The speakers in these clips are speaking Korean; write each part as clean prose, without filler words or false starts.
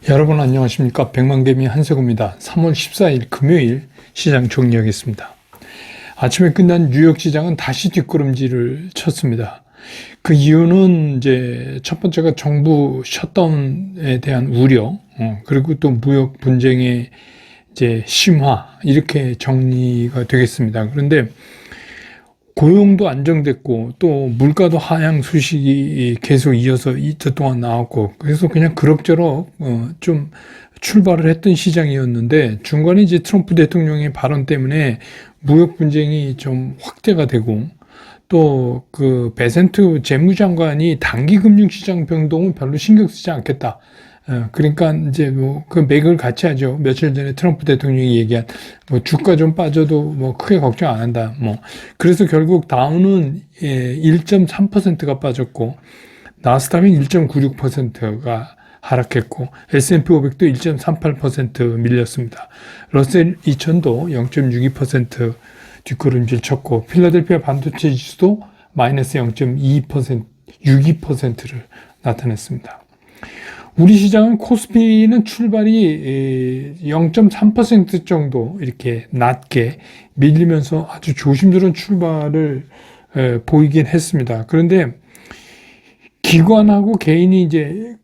여러분 안녕하십니까. 백만개미 한세구입니다. 3월 14일 금요일 시장 정리하겠습니다. 아침에 끝난 뉴욕 시장은 다시 뒷걸음질을 쳤습니다. 그 이유는 이제 첫 번째가 정부 셧다운에 대한 우려, 그리고 또 무역 분쟁의 이제 심화, 이렇게 정리가 되겠습니다. 그런데 고용도 안정됐고 또 물가도 하향 소식이 계속 이어서 이틀 동안 나왔고, 그래서 그냥 그럭저럭 좀 출발을 했던 시장이었는데, 중간에 이제 트럼프 대통령의 발언 때문에 무역 분쟁이 좀 확대가 되고, 또 그 베센트 재무장관이 단기 금융시장 변동은 별로 신경 쓰지 않겠다. 그러니까 이제 뭐 그 맥을 같이 하죠. 며칠 전에 트럼프 대통령이 얘기한 뭐 주가 좀 빠져도 뭐 크게 걱정 안 한다. 뭐 그래서 결국 다우는 1.3%가 빠졌고, 나스닥은 1.96%가 하락했고, S&P 500도 1.38% 밀렸습니다. 러셀 2000도 0.62% 뒷걸음질 쳤고, 필라델피아 반도체 지수도 마이너스 0.2%, 62%를 나타냈습니다. 우리 시장은 코스피는 출발이 0.3% 정도 이렇게 낮게 밀리면서 아주 조심스러운 출발을 보이긴 했습니다. 그런데 기관하고 개인이 이제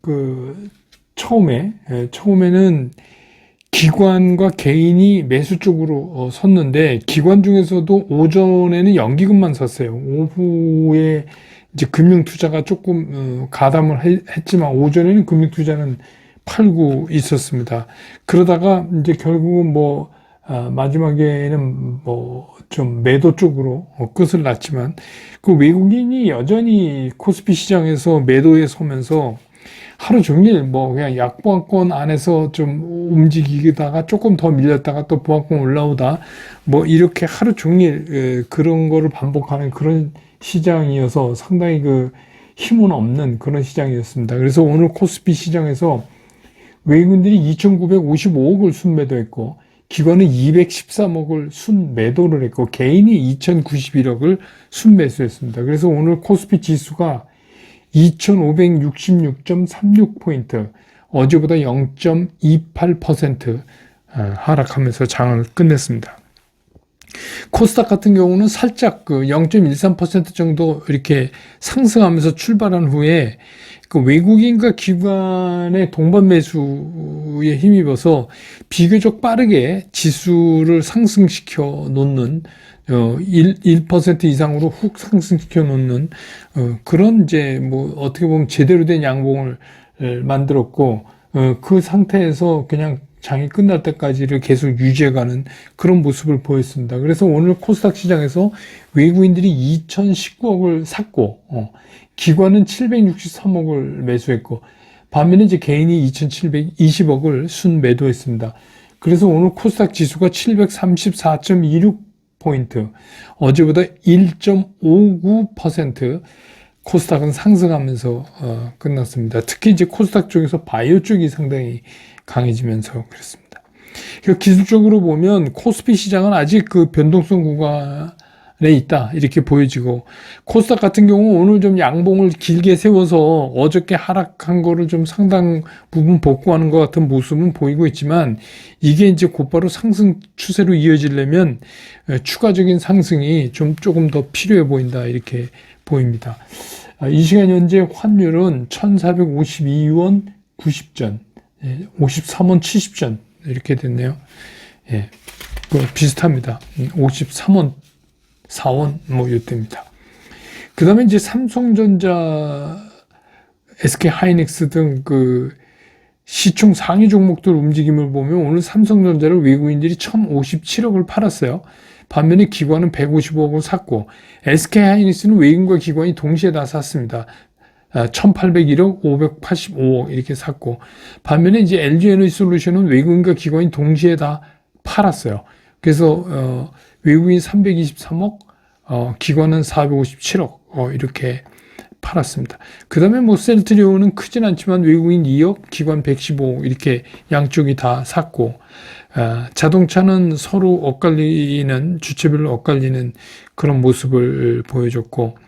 처음에는 기관과 개인이 매수 쪽으로 섰는데, 기관 중에서도 오전에는 연기금만 샀어요. 오후에 이제 금융투자가 조금 가담을 했지만 오전에는 금융투자는 팔고 있었습니다. 그러다가 이제 결국은 마지막에는 좀 매도 쪽으로 끝을 났지만, 그 외국인이 여전히 코스피 시장에서 매도에 서면서 하루 종일 그냥 약보합권 안에서 좀 움직이다가 조금 더 밀렸다가 또 보합권 올라오다 이렇게 하루 종일 그런 거를 반복하는 그런 시장이어서 상당히 힘은 없는 그런 시장이었습니다. 그래서 오늘 코스피 시장에서 외국인들이 2,955억을 순매도했고, 기관은 213억을 순매도를 했고, 개인이 2,091억을 순매수했습니다. 그래서 오늘 코스피 지수가 2,566.36포인트, 어제보다 0.28% 하락하면서 장을 끝냈습니다. 코스닥 같은 경우는 살짝 0.13% 정도 이렇게 상승하면서 출발한 후에 외국인과 기관의 동반 매수에 힘입어서 비교적 빠르게 지수를 상승시켜 놓는 1% 이상으로 훅 상승시켜 놓는 그런 이제 어떻게 보면 제대로 된 양봉을 만들었고, 그 상태에서 그냥 장이 끝날 때까지를 계속 유지해가는 그런 모습을 보였습니다. 그래서 오늘 코스닥 시장에서 외국인들이 2,019억을 샀고, 기관은 763억을 매수했고, 반면에 이제 개인이 2,720억을 순매도했습니다. 그래서 오늘 코스닥 지수가 734.26포인트, 어제보다 1.59% 코스닥은 상승하면서 끝났습니다. 특히 이제 코스닥 쪽에서 바이오 쪽이 상당히 강해지면서 그랬습니다. 기술적으로 보면 코스피 시장은 아직 그 변동성 구간에 있다, 이렇게 보여지고, 코스닥 같은 경우 오늘 좀 양봉을 길게 세워서 어저께 하락한 거를 좀 상당 부분 복구하는 것 같은 모습은 보이고 있지만, 이게 이제 곧바로 상승 추세로 이어지려면 추가적인 상승이 조금 더 필요해 보인다, 이렇게 보입니다. 이 시간 현재 환율은 1,452원 90전, 53원 70전 이렇게 됐네요. 예, 비슷합니다. 53원, 4원 이때입니다. 그 다음에 이제 삼성전자, SK하이닉스 등 시총 상위 종목들 움직임을 보면, 오늘 삼성전자를 외국인들이 1,057억을 팔았어요. 반면에 기관은 155억을 샀고, SK하이닉스는 외국인과 기관이 동시에 다 샀습니다. 1,801억, 585억 이렇게 샀고, 반면에 이제 LG에너지솔루션은 외국인과 기관이 동시에 다 팔았어요. 그래서 외국인 323억, 기관은 457억 이렇게 팔았습니다. 그 다음에 셀트리온은 크진 않지만 외국인 2억, 기관 115억 이렇게 양쪽이 다 샀고, 자동차는 서로 주체별로 엇갈리는 그런 모습을 보여줬고,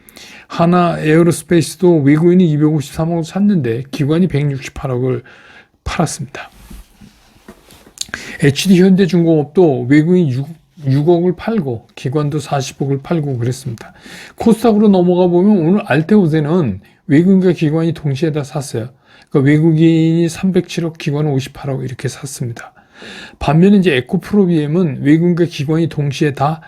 하나 에어로스페이스도 외국인이 253억을 샀는데 기관이 168억을 팔았습니다. HD 현대중공업도 외국인 6억을 팔고 기관도 40억을 팔고 그랬습니다. 코스닥으로 넘어가 보면 오늘 알테오세는 외국인과 기관이 동시에 다 샀어요. 그러니까 외국인이 307억, 기관은 58억 이렇게 샀습니다. 반면에 이제 에코프로비엠은 외국인과 기관이 동시에 다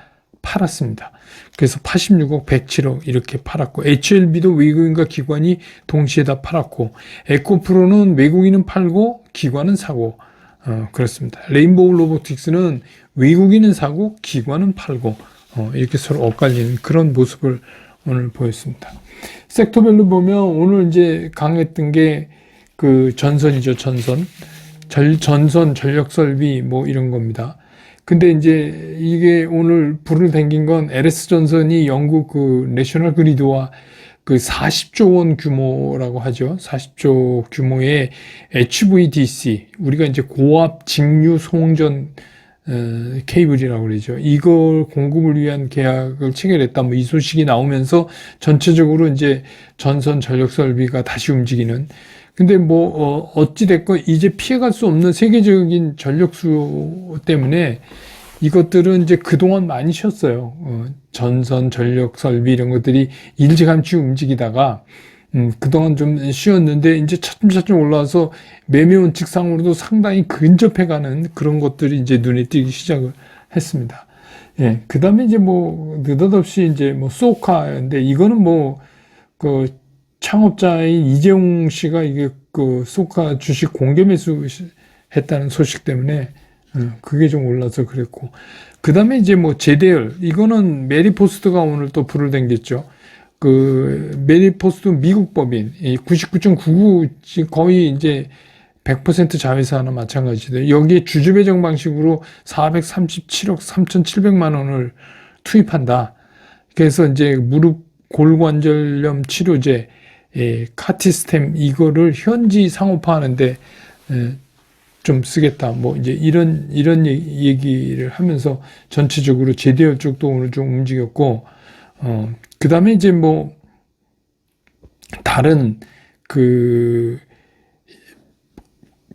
팔았습니다. 그래서 86억, 107억 이렇게 팔았고, HLB도 외국인과 기관이 동시에 다 팔았고, 에코프로는 외국인은 팔고 기관은 사고, 그렇습니다. 레인보우 로보틱스는 외국인은 사고 기관은 팔고, 이렇게 서로 엇갈리는 그런 모습을 오늘 보였습니다. 섹터별로 보면 오늘 이제 강했던 게 그 전선이죠. 전선, 전력설비 뭐 이런 겁니다. 근데 이제 이게 오늘 불을 댕긴 건 LS전선이 영국 그 내셔널 그리드와 그 40조 원 규모라고 하죠. 40조 규모의 HVDC, 우리가 이제 고압 직류 송전 케이블이라고 그러죠. 이걸 공급을 위한 계약을 체결했다. 뭐 이 소식이 나오면서 전체적으로 이제 전선 전력 설비가 다시 움직이는. 근데 뭐 어찌됐건 이제 피해갈 수 없는 세계적인 전력 수요 때문에 이것들은 이제 그동안 많이 쉬었어요. 전선, 전력 설비 이런 것들이 일찌감치 움직이다가 그동안 좀 쉬었는데 이제 차츰차츰 올라와서 매매 원칙상으로도 상당히 근접해가는 그런 것들이 이제 눈에 띄기 시작을 했습니다. 예, 그 다음에 이제 뭐 느닷없이 이제 뭐 소카인데 이거는 뭐 그 창업자인 이재용 씨가 이게 그 소카 주식 공개 매수했다는 소식 때문에 그게 좀 올라서 그랬고, 그 다음에 이제 뭐 제대열, 이거는 메리포스트가 오늘 또 불을 댕겼죠. 그 메리포스트 미국 법인 99.99 거의 이제 100% 자회사나 마찬가지인데 여기에 주주 배정 방식으로 437억 3,700만 원을 투입한다. 그래서 이제 무릎 골관절염 치료제 카티스템 이거를 현지 상업화하는데 좀 쓰겠다. 뭐 이제 이런 얘기를 하면서 전체적으로 제대열 쪽도 오늘 좀 움직였고, 그 다음에 이제 뭐 다른 그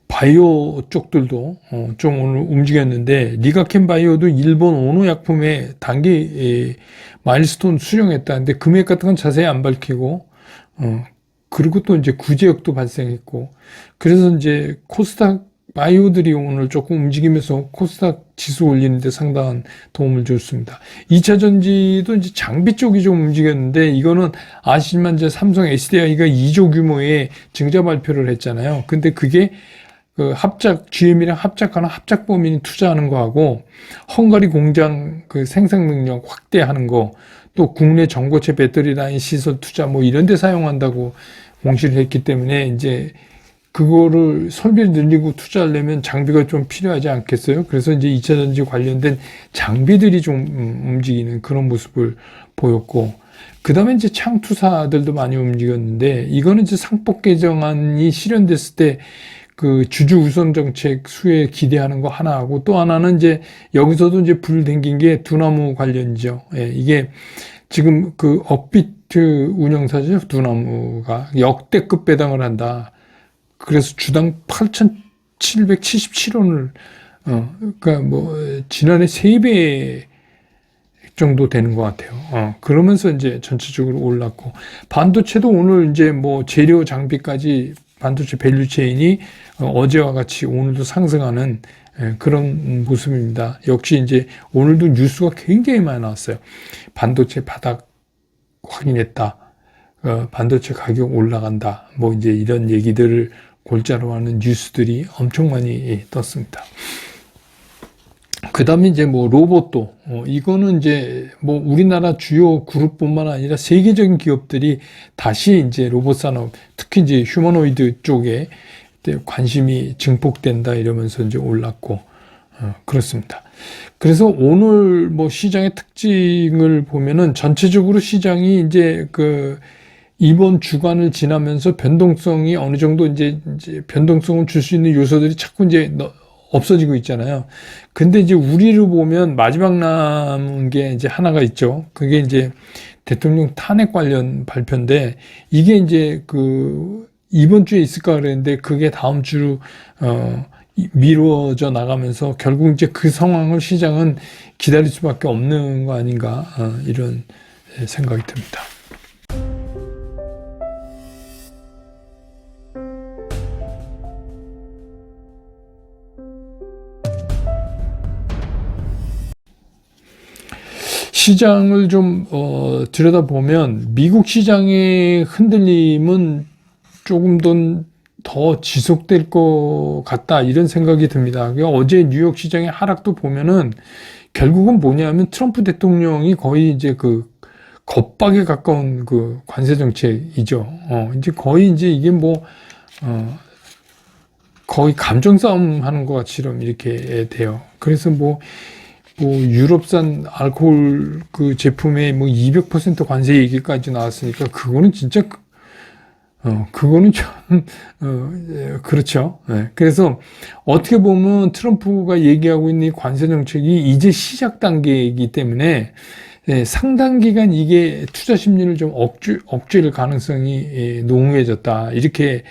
바이오 쪽들도 좀 오늘 움직였는데, 리가켄 바이오도 일본 오노 약품의 단기 마일스톤 수령했다는데 금액 같은 건 자세히 안 밝히고, 그리고 또 이제 구제역도 발생했고, 그래서 이제 코스닥 바이오들이 오늘 조금 움직이면서 코스닥 지수 올리는데 상당한 도움을 줬습니다. 2차 전지도 이제 장비 쪽이 좀 움직였는데, 이거는 아시지만 이제 삼성 SDI가 2조 규모의 증자 발표를 했잖아요. 근데 그게 그 GM이랑 합작하는 합작범인이 투자하는 거하고, 헝가리 공장 그 생산 능력 확대하는 거, 또 국내 전고체 배터리 라인 시설 투자 뭐 이런 데 사용한다고 공시를 했기 때문에 이제 그거를 설비를 늘리고 투자하려면 장비가 좀 필요하지 않겠어요? 그래서 이제 2차 전지 관련된 장비들이 좀 움직이는 그런 모습을 보였고, 그 다음에 이제 창투사들도 많이 움직였는데, 이거는 이제 상법 개정안이 실현됐을 때 그 주주 우선 정책 수혜에 기대하는 거 하나 하고, 또 하나는 이제 여기서도 이제 불 댕긴 게 두나무 관련이죠. 예, 이게 지금 그 업비트 운영사죠. 두나무가 역대급 배당을 한다. 그래서 주당 8,777원을, 그러니까 뭐, 지난해 3배 정도 되는 것 같아요. 그러면서 이제 전체적으로 올랐고, 반도체도 오늘 이제 뭐 재료 장비까지 반도체 밸류체인이 어제와 같이 오늘도 상승하는 그런 모습입니다. 역시 이제 오늘도 뉴스가 굉장히 많이 나왔어요. 반도체 바닥 확인했다. 반도체 가격 올라간다. 뭐 이제 이런 얘기들을 골자로 하는 뉴스들이 엄청 많이 떴습니다. 그 다음에 이제 뭐 로봇도, 이거는 이제 뭐 우리나라 주요 그룹뿐만 아니라 세계적인 기업들이 다시 이제 로봇 산업, 특히 이제 휴머노이드 쪽에 관심이 증폭된다 이러면서 이제 올랐고, 그렇습니다. 그래서 오늘 뭐 시장의 특징을 보면은 전체적으로 시장이 이제 그 이번 주간을 지나면서 변동성이 어느 정도 이제 변동성을 줄 수 있는 요소들이 자꾸 이제 없어지고 있잖아요. 근데 이제 우리를 보면 마지막 남은 게 이제 하나가 있죠. 그게 이제 대통령 탄핵 관련 발표인데, 이게 이제 그 이번 주에 있을까 그랬는데 그게 다음 주로 미뤄져 나가면서 결국 이제 그 상황을 시장은 기다릴 수밖에 없는 거 아닌가, 이런 생각이 듭니다. 시장을 좀 들여다보면 미국 시장의 흔들림은 조금 더 지속될 것 같다, 이런 생각이 듭니다. 어제 뉴욕 시장의 하락도 보면은 결국은 뭐냐면 트럼프 대통령이 거의 이제 그 겁박에 가까운 그 관세 정책이죠. 이제 거의 이제 이게 거의 감정 싸움 하는 것 같이럼 이렇게 돼요. 그래서 유럽산 알코올 그 제품에 200% 관세 얘기까지 나왔으니까 그거는 진짜 그거는 좀 그렇죠. 네. 그래서 어떻게 보면 트럼프가 얘기하고 있는 이 관세 정책이 이제 시작 단계이기 때문에 상당 기간 이게 투자 심리를 좀 억제할 가능성이 농후해졌다, 이렇게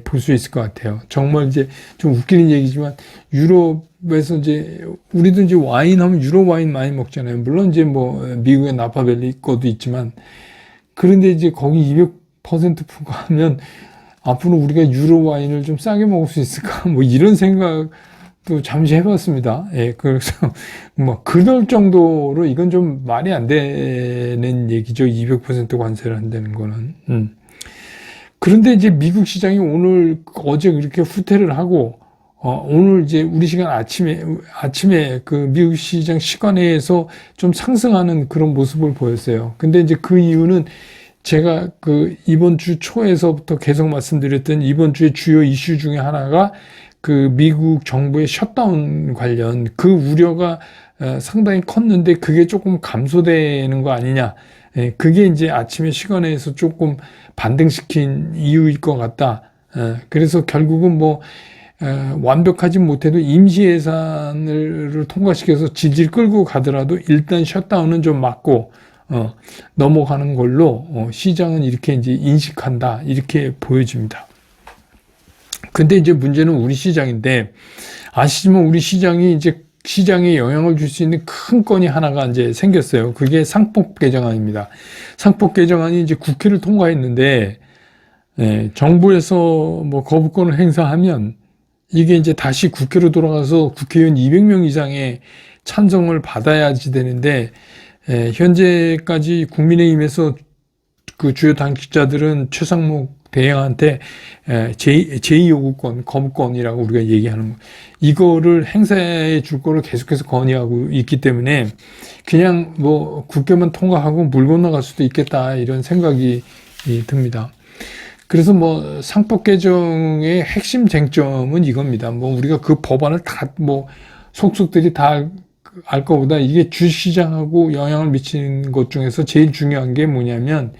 볼 수 있을 것 같아요. 정말 이제 좀 웃기는 얘기지만 유럽에서 이제 우리도 이제 와인 하면 유럽 와인 많이 먹잖아요. 물론 이제 미국의 나파밸리 것도 있지만, 그런데 이제 거기 200% 부과하면 앞으로 우리가 유럽 와인을 좀 싸게 먹을 수 있을까, 이런 생각도 잠시 해봤습니다. 그래서 그럴 정도로 이건 좀 말이 안 되는 얘기죠. 200% 관세를 한다는 거는. 그런데 이제 미국 시장이 어제 그렇게 후퇴를 하고, 오늘 이제 우리 시간 아침에 그 미국 시장 시간에서 좀 상승하는 그런 모습을 보였어요. 근데 이제 그 이유는 제가 그 이번 주 초에서부터 계속 말씀드렸던 이번 주의 주요 이슈 중에 하나가 그 미국 정부의 셧다운 관련 그 우려가 상당히 컸는데 그게 조금 감소되는 거 아니냐. 그게 이제 아침에 시간에서 조금 반등시킨 이유일 것 같다. 그래서 결국은 완벽하지 못해도 임시 예산을 통과시켜서 질질 끌고 가더라도 일단 셧다운은 좀 막고 넘어가는 걸로 시장은 이렇게 이제 인식한다, 이렇게 보여집니다. 근데 이제 문제는 우리 시장인데, 아시지만 우리 시장이 이제 시장에 영향을 줄 수 있는 큰 건이 하나가 이제 생겼어요. 그게 상법 개정안입니다. 상법 개정안이 이제 국회를 통과했는데, 정부에서 거부권을 행사하면 이게 이제 다시 국회로 돌아가서 국회의원 200명 이상의 찬성을 받아야지 되는데, 현재까지 국민의힘에서 그 주요 당직자들은 최상목 대행한테 제2요구권, 거부권이라고 우리가 얘기하는 거, 이거를 행사해 줄 거를 계속해서 건의하고 있기 때문에 그냥 국회만 통과하고 물 건너갈 수도 있겠다, 이런 생각이 듭니다. 그래서 상법 개정의 핵심 쟁점은 이겁니다. 우리가 그 법안을 다 속속들이 다 알 거보다 이게 주시장하고 영향을 미치는 것 중에서 제일 중요한 게 뭐냐면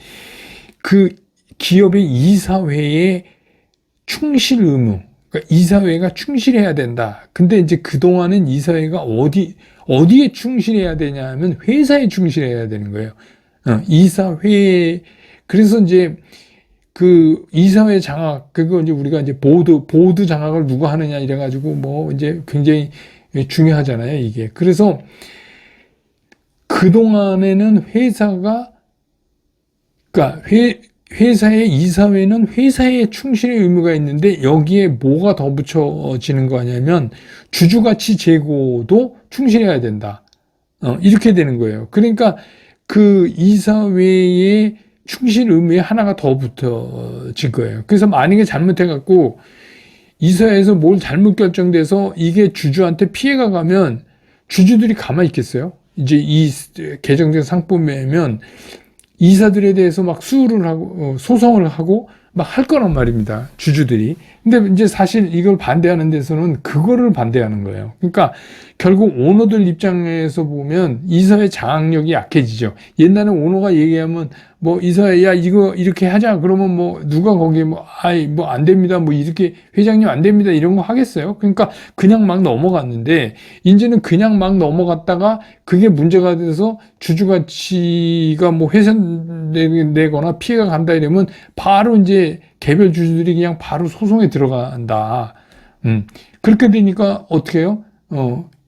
그 기업의 이사회의 충실 의무. 그러니까 이사회가 충실해야 된다. 근데 이제 그동안은 이사회가 어디에 충실해야 되냐 하면 회사에 충실해야 되는 거예요. 이사회, 그래서 이제 그 이사회 장악, 그거 이제 우리가 이제 보드 장악을 누가 하느냐 이래가지고 이제 굉장히 중요하잖아요, 이게. 그래서 그동안에는 회사의 이사회는 회사의 충실의 의무가 있는데 여기에 뭐가 더 붙여지는 거냐면 주주가치 제고도 충실해야 된다. 이렇게 되는 거예요. 그러니까 그 이사회의 충실 의무에 하나가 더 붙어진 거예요. 그래서 만약에 잘못해갖고 이사회에서 뭘 잘못 결정돼서 이게 주주한테 피해가 가면 주주들이 가만히 있겠어요? 이제 이 개정된 상법이면 이사들에 대해서 수우를 하고 소송을 하고 할 거란 말입니다, 주주들이. 근데 이제 사실 이걸 반대하는 데서는 그거를 반대하는 거예요. 그러니까 결국 오너들 입장에서 보면 이사회 장악력이 약해지죠. 옛날에 오너가 얘기하면 뭐 이사회 야 이거 이렇게 하자 그러면 뭐 누가 거기에 뭐 아이 뭐 안 됩니다 뭐 이렇게 회장님 안 됩니다 이런 거 하겠어요? 그러니까 그냥 막 넘어갔는데 이제는 그냥 막 넘어갔다가 그게 문제가 돼서 주주 가치가 뭐 훼손되거나 피해가 간다 이러면 바로 이제 개별 주주들이 그냥 바로 소송에 들어간다. 그렇게 되니까 어떻게 해요?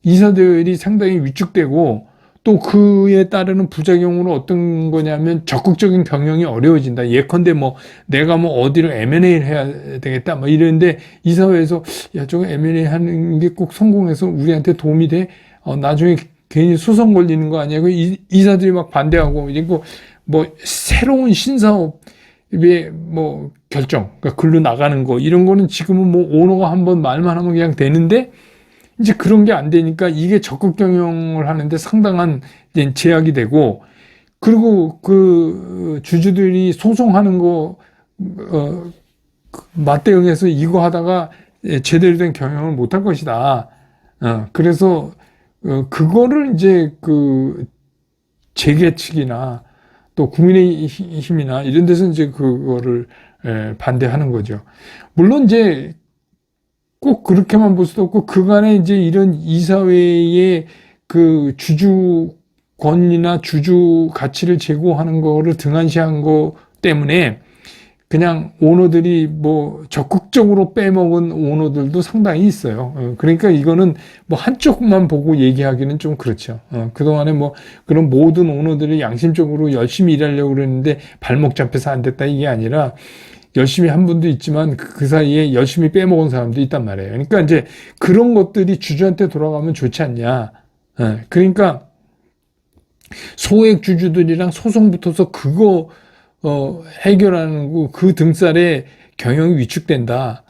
이사들이 상당히 위축되고 또 그에 따르는 부작용으로 어떤 거냐면 적극적인 경영이 어려워진다. 예컨대 뭐 내가 뭐 어디를 M&A를 해야 되겠다. 뭐 이러는데 이사회에서 야 저거 M&A 하는 게 꼭 성공해서 우리한테 도움이 돼. 나중에 괜히 소송 걸리는 거 아니야. 그 이사들이 막 반대하고 이러고 뭐 새로운 신사업의 뭐 결정, 그러니까 글로 나가는 거 이런 거는 지금은 뭐 오너가 한번 말만 하면 그냥 되는데 이제 그런 게 안 되니까 이게 적극 경영을 하는데 상당한 이제 제약이 되고 그리고 그 주주들이 소송하는 거 맞대응해서 이거 하다가 제대로 된 경영을 못 할 것이다. 그래서 그거를 이제 그 재계 측이나 또 국민의힘이나 이런 데서 이제 그거를 반대하는 거죠. 물론 이제 꼭 그렇게만 볼 수도 없고 그간에 이제 이런 이사회의 그 주주 권리나 주주 가치를 제고하는 거를 등한시한 거 때문에 그냥 오너들이 뭐 적극적으로 빼먹은 오너들도 상당히 있어요. 그러니까 이거는 뭐 한쪽만 보고 얘기하기는 좀 그렇죠. 그동안에 뭐 그런 모든 오너들이 양심적으로 열심히 일하려고 그랬는데 발목 잡혀서 안 됐다 이게 아니라 열심히 한 분도 있지만 그 사이에 열심히 빼먹은 사람도 있단 말이에요. 그러니까 이제 그런 것들이 주주한테 돌아가면 좋지 않냐. 그러니까 소액 주주들이랑 소송 붙어서 그거 해결하는 거 그 등살에 경영이 위축된다.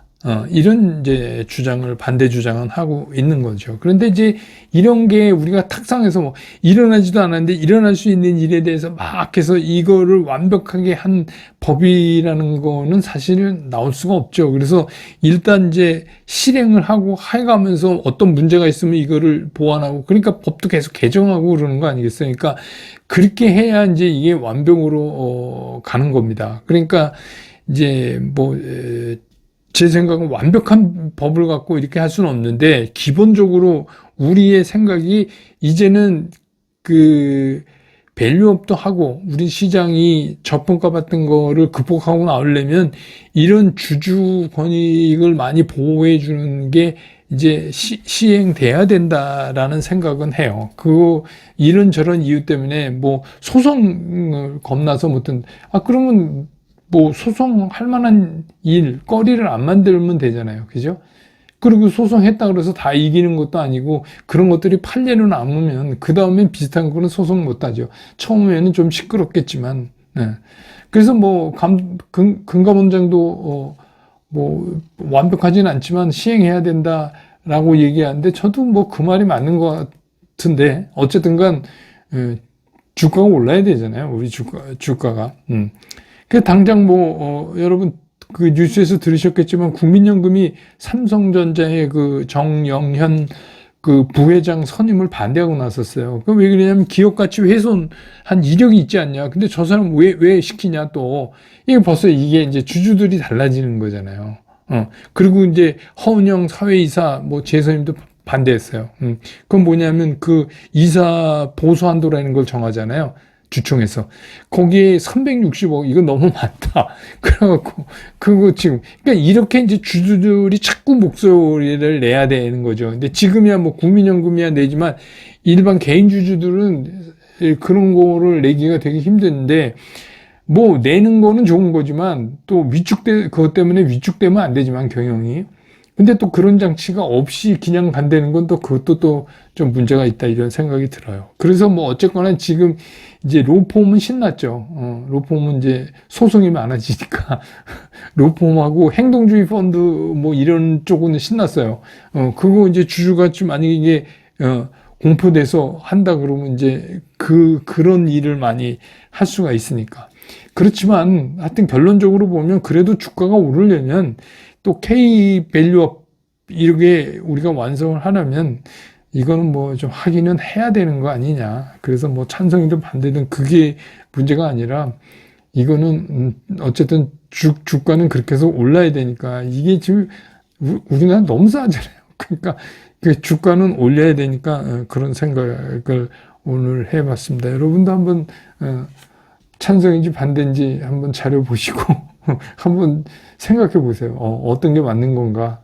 이런 이제 주장을 반대 주장은 하고 있는 거죠. 그런데 이제 이런 게 우리가 탁상에서 뭐 일어나지도 않았는데 일어날 수 있는 일에 대해서 막 해서 이거를 완벽하게 한 법이라는 거는 사실 나올 수가 없죠. 그래서 일단 이제 실행을 하고 해가면서 어떤 문제가 있으면 이거를 보완하고 그러니까 법도 계속 개정하고 그러는 거 아니겠어요? 그러니까 그렇게 해야 이제 이게 완벽으로 가는 겁니다. 그러니까 이제 뭐 제 생각은 완벽한 법을 갖고 이렇게 할 수는 없는데 기본적으로 우리의 생각이 이제는 그 밸류업도 하고 우리 시장이 저평가 받던 거를 극복하고 나오려면 이런 주주 권익을 많이 보호해 주는 게 이제 시행돼야 된다라는 생각은 해요. 그 이런저런 이유 때문에 뭐 소송을 겁나서 못한 그러면 뭐 소송할 만한 거리를 안 만들면 되잖아요. 그죠? 그리고 소송했다 그래서 다 이기는 것도 아니고 그런 것들이 판례로 남으면 그 다음엔 비슷한 거는 소송 못 하죠. 처음에는 좀 시끄럽겠지만. 네. 그래서 뭐 금감원장도 뭐 완벽하지는 않지만 시행해야 된다라고 얘기하는데 저도 뭐 그 말이 맞는 것 같은데 어쨌든간 주가가 올라야 되잖아요. 우리 주가가. 그 당장 뭐 여러분 그 뉴스에서 들으셨겠지만 국민연금이 삼성전자의 그 정영현 그 부회장 선임을 반대하고 나섰어요. 그 왜 그러냐면 기업 가치 훼손한 이력이 있지 않냐. 근데 저 사람 왜 시키냐 또. 이게 벌써 이게 이제 주주들이 달라지는 거잖아요. 그리고 이제 허은영 사회이사 뭐 재선임도 반대했어요. 그건 뭐냐면 그 이사 보수 한도라는 걸 정하잖아요. 주총에서 거기에 360억 이거 너무 많다. 그래갖고 그거 지금 그러니까 이렇게 이제 주주들이 자꾸 목소리를 내야 되는 거죠. 근데 지금이야 뭐 국민연금이야 내지만 일반 개인 주주들은 그런 거를 내기가 되게 힘든데 뭐 내는 거는 좋은 거지만 또 그것 때문에 위축되면 안 되지만 경영이. 근데 또 그런 장치가 없이 그냥 간다는 건 또 그것도 또 좀 문제가 있다 이런 생각이 들어요. 그래서 뭐 어쨌거나 지금 이제 로펌은 신났죠. 로펌은 이제 소송이 많아지니까 로펌하고 행동주의 펀드 뭐 이런 쪽은 신났어요. 그거 이제 주주가 좀 만약에 이게 공포돼서 한다 그러면 이제 그런 일을 많이 할 수가 있으니까. 그렇지만 하여튼 결론적으로 보면 그래도 주가가 오르려면 또 K 밸류업 이렇게 우리가 완성을 하려면 이거는 뭐 좀 하기는 해야 되는 거 아니냐. 그래서 뭐 찬성이든 반대든 그게 문제가 아니라 이거는 어쨌든 주가는 그렇게 해서 올라야 되니까 이게 지금 우리나라 너무 싸잖아요. 그러니까 그 주가는 올려야 되니까 그런 생각을 오늘 해봤습니다. 여러분도 한번 찬성인지 반대인지 한번 자료 보시고 한번 생각해 보세요. 어떤 게 맞는 건가.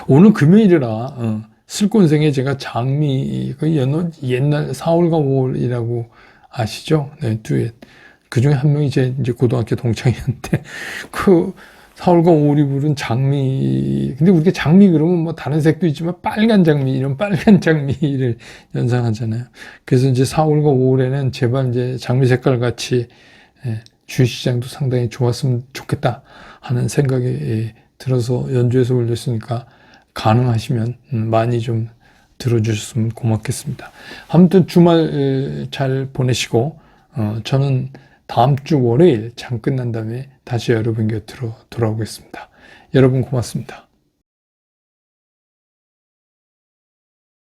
오늘 금요일이라 슬콘생에 제가 장미 그 옛날 4월과 5월이라고 아시죠? 네, 듀엣. 그 중에 한 명이 제 이제 고등학교 동창이었는데 그 4월과 5월이 부른 장미. 근데 우리가 장미 그러면 뭐 다른 색도 있지만 빨간 장미, 이런 빨간 장미를 연상하잖아요. 그래서 이제 4월과 5월에는 제발 이제 장미 색깔 같이 주시장도 상당히 좋았으면 좋겠다 하는 생각이 들어서 연주해서 올렸으니까 가능하시면 많이 좀 들어주셨으면 고맙겠습니다. 아무튼 주말 잘 보내시고 저는 다음 주 월요일 장 끝난 다음에 다시 여러분 곁으로 돌아오겠습니다. 여러분 고맙습니다.